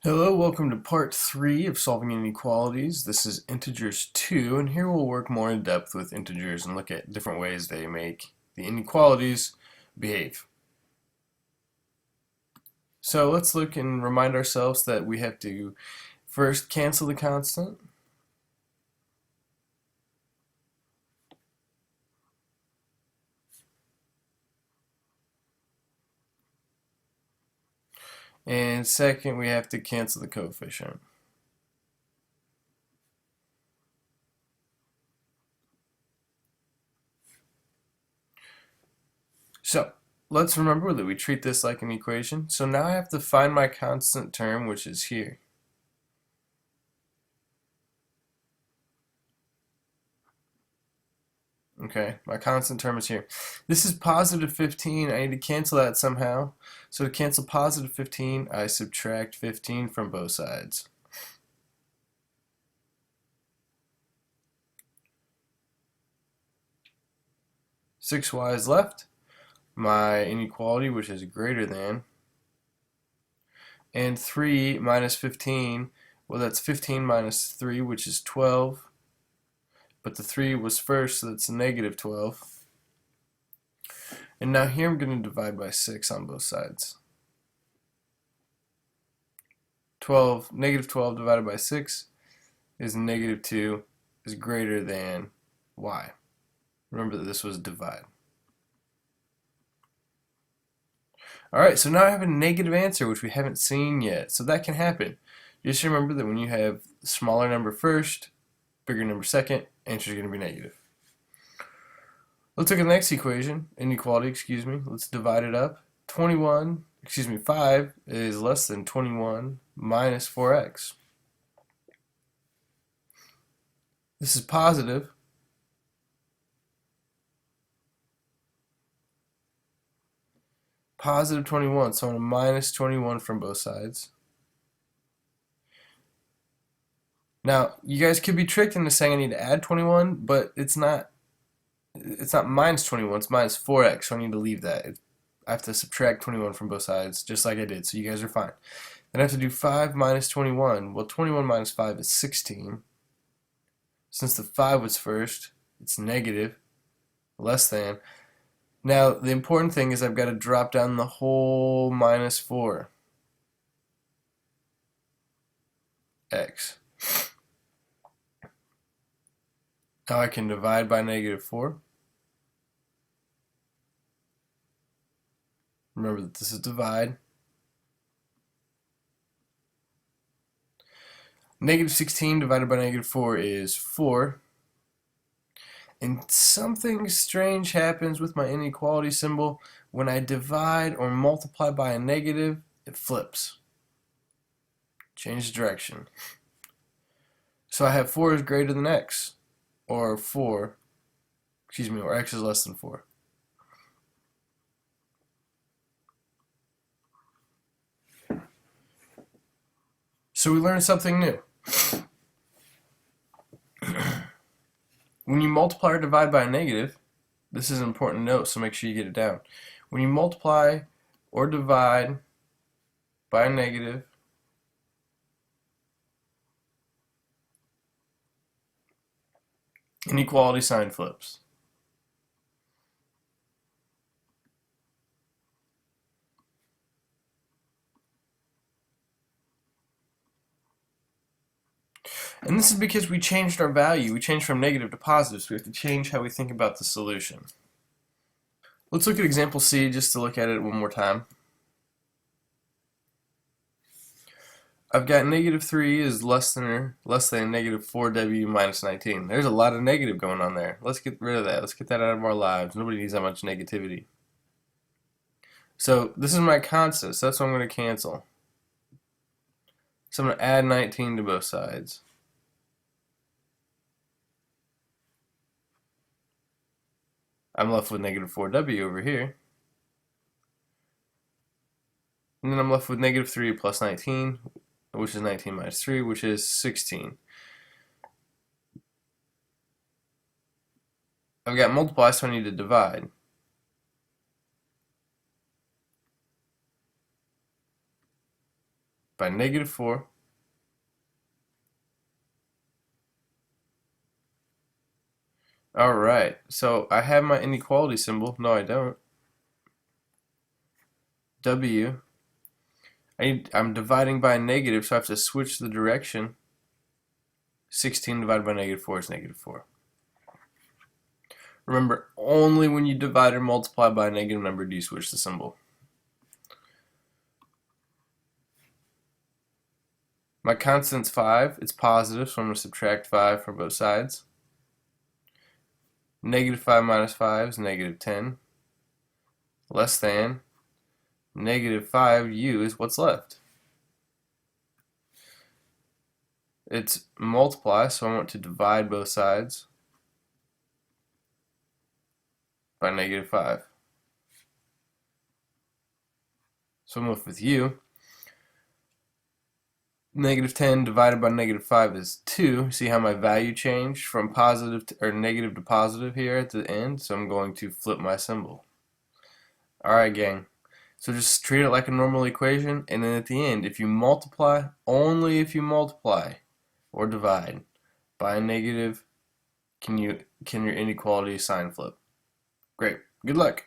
Hello, welcome to part 3 of solving inequalities. This is integers 2, and here we'll work more in depth with integers and look at different ways they make the inequalities behave. So let's look and remind ourselves that we have to first cancel the constant. And second, we have to cancel the coefficient. So let's remember that we treat this like an equation. So now I have to find my constant term, which is here. Okay, my constant term is here. This is positive 15. I need to cancel that somehow. So to cancel positive 15, I subtract 15 from both sides. Six y is left. My inequality, which is greater than. And 3 minus 15, well, that's 15 minus 3, which is 12. But the 3 was first, so that's negative 12. And now here I'm going to divide by 6 on both sides. Negative 12 divided by 6 is negative 2 is greater than y. Remember that this was divide. Alright, so now I have a negative answer, which we haven't seen yet. So that can happen. Just remember that when you have smaller number first, bigger number second, answer is going to be negative. Let's look at the next inequality, Let's divide it up. 5 is less than 21 minus 4x. This is positive. Positive 21, so I'm going to minus 21 from both sides. Now, you guys could be tricked into saying I need to add 21, but it's not minus 21, it's minus 4x, so I need to leave that. I have to subtract 21 from both sides, just like I did, so you guys are fine. Then I have to do 5 minus 21. Well, 21 minus 5 is 16. Since the 5 was first, it's negative, less than. Now, the important thing is I've got to drop down the whole minus 4x. Now I can divide by negative 4. Remember that this is divide. Negative 16 divided by negative 4 is 4. And something strange happens with my inequality symbol. When I divide or multiply by a negative, it flips. Change direction. So I have 4 is greater than x, or x is less than 4. So we learned something new. When you multiply or divide by a negative, this is an important note, so make sure you get it down. When you multiply or divide by a negative, inequality sign flips. And this is because we changed our value. We changed from negative to positive, so we have to change how we think about the solution. Let's look at example C just to look at it one more time. I've got negative 3 is less than negative 4w minus 19. There's a lot of negative going on there. Let's get rid of that. Let's get that out of our lives. Nobody needs that much negativity. So this is my constant, so that's what I'm going to cancel. So I'm going to add 19 to both sides. I'm left with negative 4w over here. And then I'm left with negative 3 plus 19, which is 19 minus 3, which is 16. I've got multiply, so I need to divide. by negative 4. Alright, so I have my inequality symbol. No, I don't. W. I'm dividing by a negative, so I have to switch the direction. 16 divided by negative 4 is negative 4. Remember, only when you divide or multiply by a negative number do you switch the symbol. My constant's 5. It's positive, so I'm going to subtract 5 from both sides. Negative 5 minus 5 is negative 10. Less than negative 5u is what's left. It's multiply, so I want to divide both sides by negative 5. So I'm left with u. Negative 10 divided by negative 5 is 2. See how my value changed from positive to, or negative to positive here at the end? So I'm going to flip my symbol. Alright, gang. So just treat it like a normal equation, and then at the end, if you multiply, only if you multiply or divide by a negative, can your inequality sign flip. Great. Good luck.